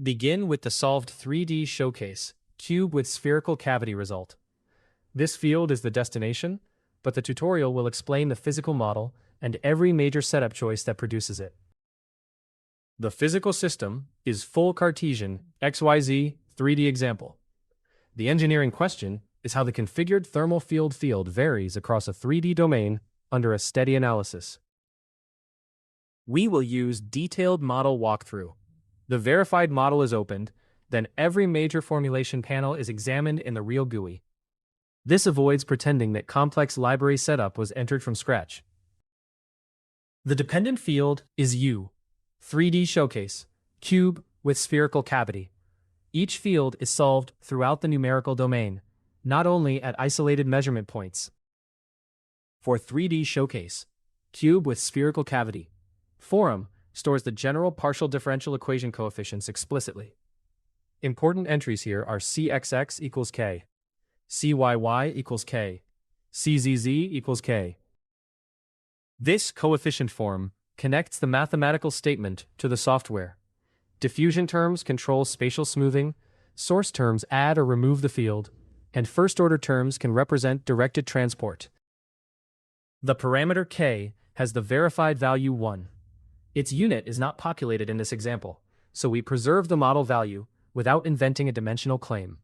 Begin with the solved 3D showcase, cube with spherical cavity result. This field is the destination, but the tutorial will explain the physical model and every major setup choice that produces it. The physical system is full Cartesian, XYZ, 3D example. The engineering question is how the configured thermal field varies across a 3D domain under a steady analysis. We will use detailed model walkthrough. The verified model is opened, then every major formulation panel is examined in the real GUI. This avoids pretending that complex library setup was entered from scratch. The dependent field is U, 3D showcase, cube with spherical cavity. Each field is solved throughout the numerical domain, not only at isolated measurement points. For 3D showcase, cube with spherical cavity, Forum stores the general partial differential equation coefficients explicitly. Important entries here are Cxx equals K, Cyy equals K, Czz equals K. This coefficient form connects the mathematical statement to the software. Diffusion terms control spatial smoothing, source terms add or remove the field, and first-order terms can represent directed transport. The parameter K has the verified value 1. Its unit is not populated in this example, so we preserve the model value without inventing a dimensional claim.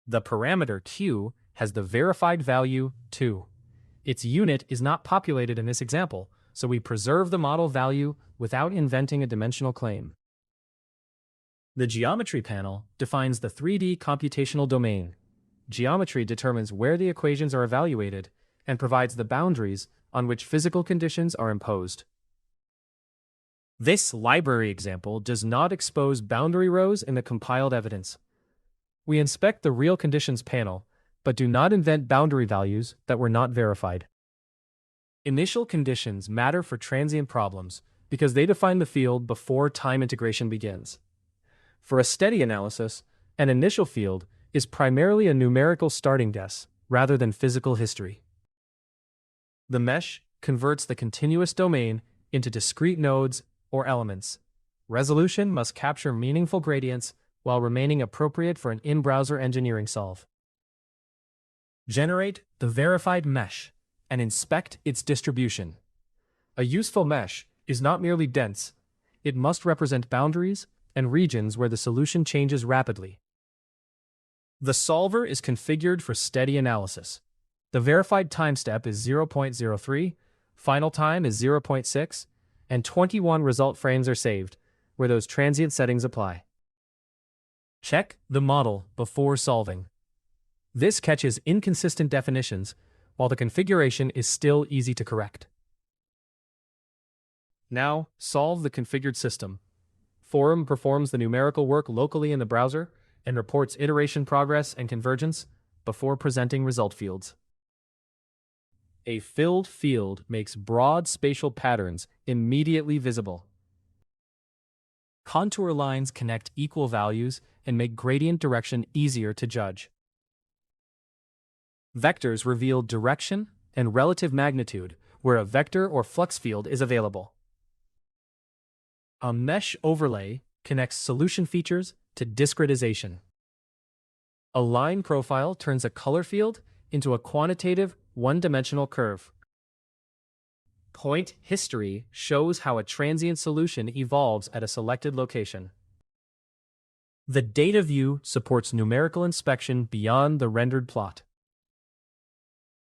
The parameter Q has the verified value 2. Its unit is not populated in this example, so we preserve the model value without inventing a dimensional claim. The geometry panel defines the 3D computational domain. Geometry determines where the equations are evaluated and provides the boundaries on which physical conditions are imposed. This library example does not expose boundary rows in the compiled evidence. We inspect the real conditions panel, but do not invent boundary values that were not verified. Initial conditions matter for transient problems because they define the field before time integration begins. For a steady analysis, an initial field is primarily a numerical starting guess rather than physical history. The mesh converts the continuous domain into discrete nodes or elements. Resolution must capture meaningful gradients while remaining appropriate for an in-browser engineering solve. Generate the verified mesh and inspect its distribution. A useful mesh is not merely dense, it must represent boundaries and regions where the solution changes rapidly. The solver is configured for steady analysis. The verified time step is 0.03, final time is 0.6, and 21 result frames are saved, where those transient settings apply. Check the model before solving. This catches inconsistent definitions, while the configuration is still easy to correct. Now, solve the configured system. Forum performs the numerical work locally in the browser and reports iteration progress and convergence before presenting result fields. A filled field makes broad spatial patterns immediately visible. Contour lines connect equal values and make gradient direction easier to judge. Vectors reveal direction and relative magnitude where a vector or flux field is available. A mesh overlay connects solution features to discretization. A line profile turns a color field into a quantitative, one-dimensional curve. Point history shows how a transient solution evolves at a selected location. The data view supports numerical inspection beyond the rendered plot.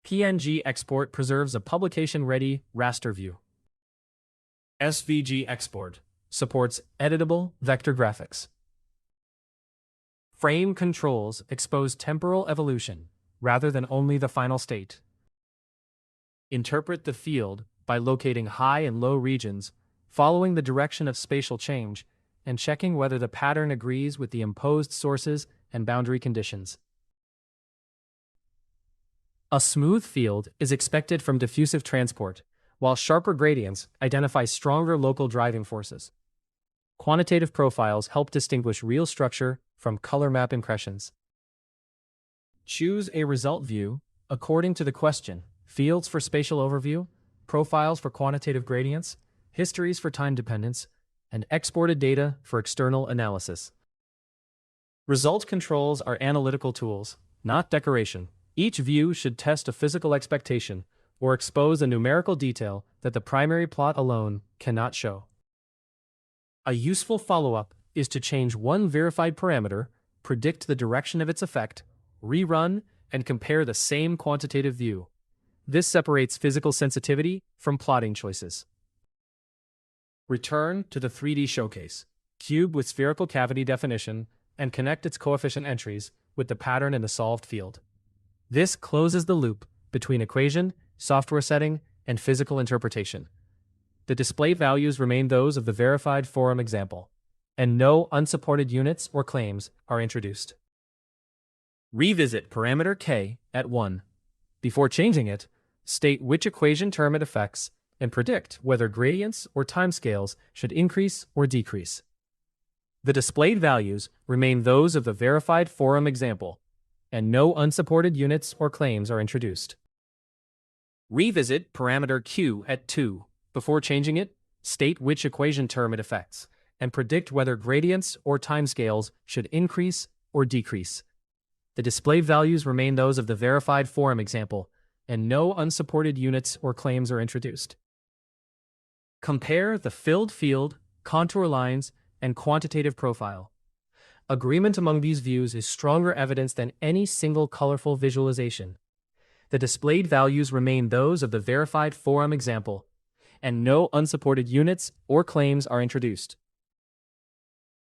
PNG export preserves a publication-ready raster view. SVG export supports editable vector graphics. Frame controls expose temporal evolution rather than only the final state. Interpret the field by locating high and low regions, following the direction of spatial change, and checking whether the pattern agrees with the imposed sources and boundary conditions. A smooth field is expected from diffusive transport, while sharper gradients identify stronger local driving forces. Quantitative profiles help distinguish real structure from color map impressions. Choose a result view according to the question: fields for spatial overview, profiles for quantitative gradients, histories for time dependence, and exported data for external analysis. Result controls are analytical tools, not decoration. Each view should test a physical expectation or expose a numerical detail that the primary plot alone cannot show. A useful follow-up is to change one verified parameter, predict the direction of its effect, rerun, and compare the same quantitative view. This separates physical sensitivity from plotting choices. Return to the 3D showcase. Cube with spherical cavity definition and connect its coefficient entries with the pattern in the solved field. This closes the loop between equation, software setting, and physical interpretation. The display values remain those of the verified forum example, and no unsupported units or claims are introduced. Revisit parameter k at 1. Before changing it, state which equation term it affects and predict whether gradients or timescales should increase or decrease. The displayed values remain those of the verified forum example, and no unsupported units or claims are introduced. Revisit parameter q at 2. Before changing it, state which equation term it affects, and predict whether gradients or timescales should increase or decrease. The displayed values remain those of the verified forum example, and no unsupported units or claims are introduced. Compare the filled field, contour lines, and quantitative profile. Agreement among these views is stronger evidence than any single colorful visualization. The displayed values remain those of the verified forum example, and no unsupported units or claims are introduced.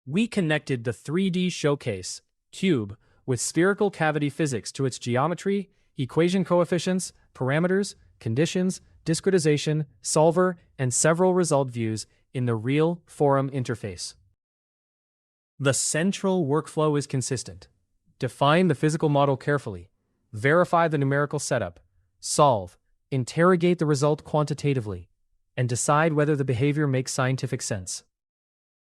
We connected the 3D showcase, cube, with spherical cavity physics to its geometry, equation coefficients, parameters, conditions, discretization, solver, and several result views in the real forum interface. The central workflow is consistent. Define the physical model carefully, verify the numerical setup, solve, interrogate the result quantitatively, and decide whether the behavior makes scientific sense.